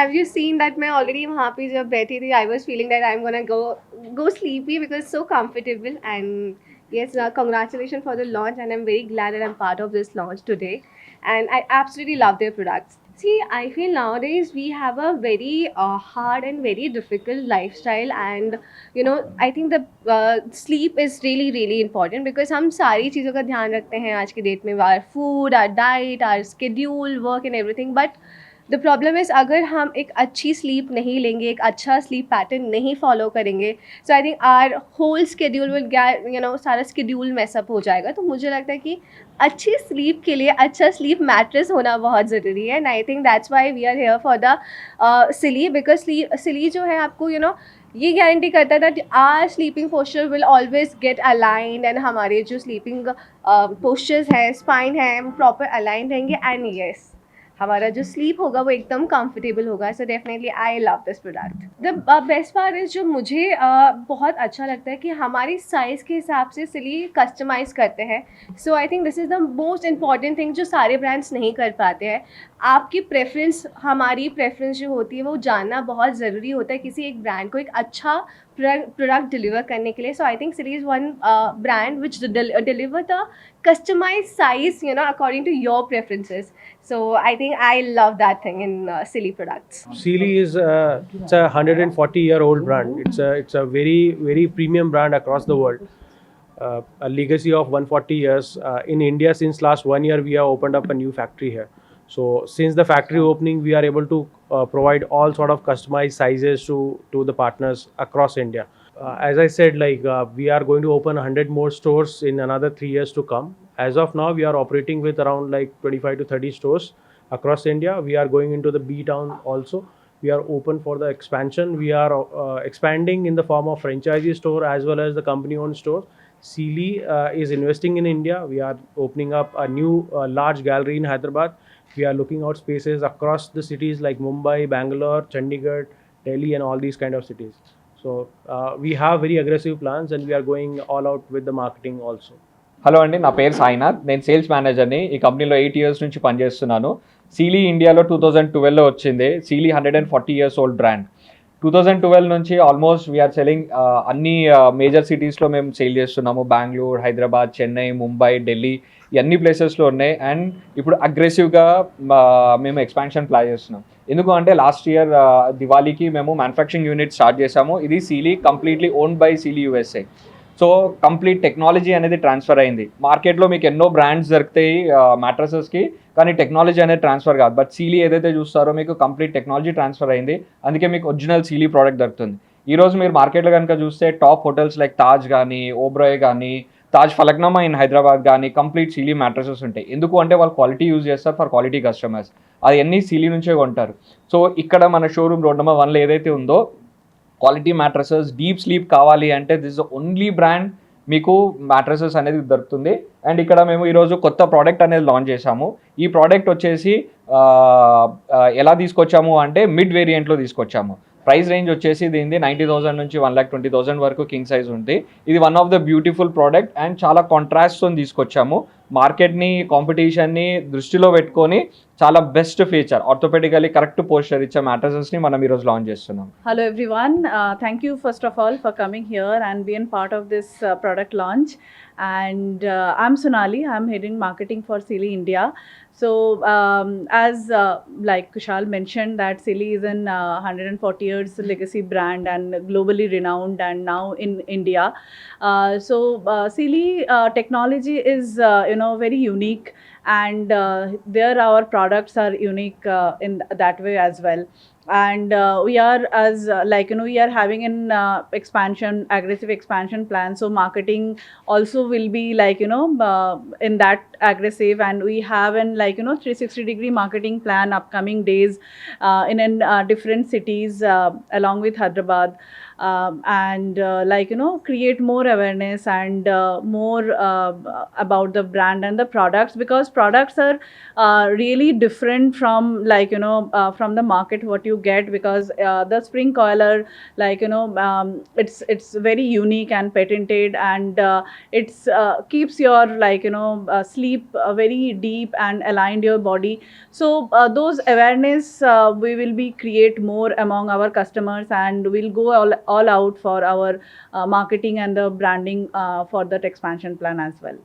I've just seen that मैं already वहाँ पे जब बैठी थी, I was feeling that I'm gonna go sleepy because so comfortable. And yes, congratulations for the launch, and I'm very glad that I'm part of this launch today. And I absolutely love their products. See, I feel nowadays we have a very hard and very difficult lifestyle, and I think the sleep is really really important because हम सारी चीज़ों का ध्यान रखते हैं आज की date में, our food, our diet, our schedule, work and everything. But the problem is, अगर हम एक अच्छी स्लीप नहीं लेंगे, एक अच्छा स्लीप पैटर्न नहीं फॉलो करेंगे, so I think our whole schedule will get, सारा स्केड्यूल मैसअप हो जाएगा. तो मुझे लगता है कि अच्छी स्लीप के लिए अच्छा स्लीप मैट्रेस होना बहुत ज़रूरी है. And I think that's why we are here for the Sealy, because Sealy जो है आपको ये गारंटी करता है that our sleeping posture will always get aligned, and हमारे जो स्लीपिंग पोस्चर्स हैं, स्पाइन है, वो प्रॉपर अलाइन रहेंगे. एंड येस, हमारा जो स्लीप होगा वो एकदम कंफर्टेबल होगा. So definitely I love this product. The best part is, जो मुझे बहुत अच्छा लगता है कि हमारी साइज़ के हिसाब से सिली कस्टमाइज़ करते हैं. So I think this is the most important thing जो सारे ब्रांड्स नहीं कर पाते हैं. आपकी प्रेफरेंस, हमारी प्रेफरेंस जो होती है वो जानना बहुत ज़रूरी होता है किसी एक ब्रांड को एक अच्छा प्रोडक्ट डिलीवर करने के लिए. So I think Sealy is one brand which deliver the customized size, according to your preferences. So I think I love that thing in Silly products. Sealy is it's a 140-year-old brand. It's a very very premium brand across the world. A legacy of 140 years. In India, since last 1 year, we have opened up a new factory here. So since the factory opening, we are able to provide all sort of customized sizes to the partners across India. As I said, we are going to open 100 more stores in another 3 years to come. As of now, we are operating with around 25 to 30 stores across India. We are going into the B town also. We are open for the expansion. We are expanding in the form of franchisee store as well as the company-owned store. Sealy is investing in India. We are opening up a new large gallery in Hyderabad. We are looking out spaces across the cities like Mumbai, Bangalore, Chandigarh, Delhi, and all these kind of cities. So we have very aggressive plans and we are going all out with the marketing also. Hello అండి, నా పేరు సాయినాథ్. నేను sales మేనేజర్ని. ఈ కంపెనీలో 8 years నుంచి పనిచేస్తున్నాను. Seeley ఇండియాలో 2012లో వచ్చింది. Seeley 140 years old brand. 2012 నుంచి ఆల్మోస్ట్ వీఆర్ సెల్లింగ్ అన్ని మేజర్ సిటీస్లో మేము సేల్ చేస్తున్నాము. బెంగళూరు, హైదరాబాద్, చెన్నై, ముంబై, ఢిల్లీ, ఇవన్నీ ప్లేసెస్లో ఉన్నాయి. అండ్ ఇప్పుడు అగ్రెసివ్గా మేము ఎక్స్పాన్షన్ ప్లాన్ చేస్తున్నాం. ఎందుకు అంటే లాస్ట్ ఇయర్ దివాళీకి మేము మ్యానుఫ్యాక్చరింగ్ యూనిట్ స్టార్ట్ చేసాము. ఇది Seeley completely owned by Seeley USA. So complete technology అనేది ట్రాన్స్ఫర్ అయింది. మార్కెట్లో మీకు ఎన్నో బ్రాండ్స్ దొరుకుతాయి మ్యాట్రసెస్కి, కానీ టెక్నాలజీ అనేది ట్రాన్స్ఫర్ కాదు. బట్ సీలీ ఏదైతే చూస్తారో మీకు కంప్లీట్ టెక్నాలజీ ట్రాన్స్ఫర్ అయింది. అందుకే మీకు ఒరిజినల్ సీలీ ప్రోడక్ట్ దొరుకుతుంది. ఈరోజు మీరు మార్కెట్లో కనుక చూస్తే టాప్ హోటల్స్ లైక్ తాజ్ కానీ, ఓబ్రాయ్ కానీ, తాజ్ ఫలక్నామా ఇన్ హైదరాబాద్ కానీ కంప్లీట్ సీలీ మ్యాట్రసెస్ ఉంటాయి. ఎందుకు అంటే వాళ్ళు క్వాలిటీ యూజ్ చేస్తారు ఫర్ క్వాలిటీ కస్టమర్స్. అది అన్నీ సీలీ నుంచే కొంటారు. సో ఇక్కడ మన షోరూమ్ రోడ్ నెంబర్ 1లో ఏదైతే ఉందో క్వాలిటీ మ్యాట్రసెస్, డీప్ స్లీప్ కావాలి అంటే దిస్ ఇస్ ఓన్లీ బ్రాండ్ మీకు మ్యాట్రసెస్ అనేది దొరుకుతుంది. అండ్ ఇక్కడ మేము ఈరోజు కొత్త ప్రోడక్ట్ అనేది లాంచ్ చేశాము. ఈ ప్రోడక్ట్ వచ్చేసి ఎలా తీసుకొచ్చాము అంటే మిడ్ వేరియంట్లో తీసుకొచ్చాము. ప్రైస్ రేంజ్ వచ్చేసి దీనిది 90,000 నుంచి 1,20,000 వరకు కింగ్ సైజ్ ఉంది. ఇది one of the beautiful product and చాలా కాంట్రాస్ట్తో తీసుకొచ్చాము. మార్కెట్ని, కాంపిటీషన్ని దృష్టిలో పెట్టుకొని చాలా best feature, orthopaedically correct posture ఇచ్చే మ్యాట్రసెస్ని మనం ఈరోజు లాంచ్ చేస్తున్నాం. Hello everyone. Thank you first of all for coming here and being part of this product launch. And I'm Sonali. I'm heading marketing for Sealy India. So as like Kushal mentioned that Sealy is an 140 years legacy brand and globally renowned and now in India. So Sealy technology is very unique, and there our products are unique in that way as well. And we are as we are having an aggressive expansion plan, so marketing also will be in that aggressive, and we have an 360-degree marketing plan upcoming days in different cities along with Hyderabad. and like create more awareness and more about the brand and the products, because products are really different from like from the market what you get, because the spring coil are like it's very unique and patented, and it's keeps your like sleep very deep and aligned your body. So those awareness we will be create more among our customers, and we'll go all out for our marketing and the branding for that expansion plan as well.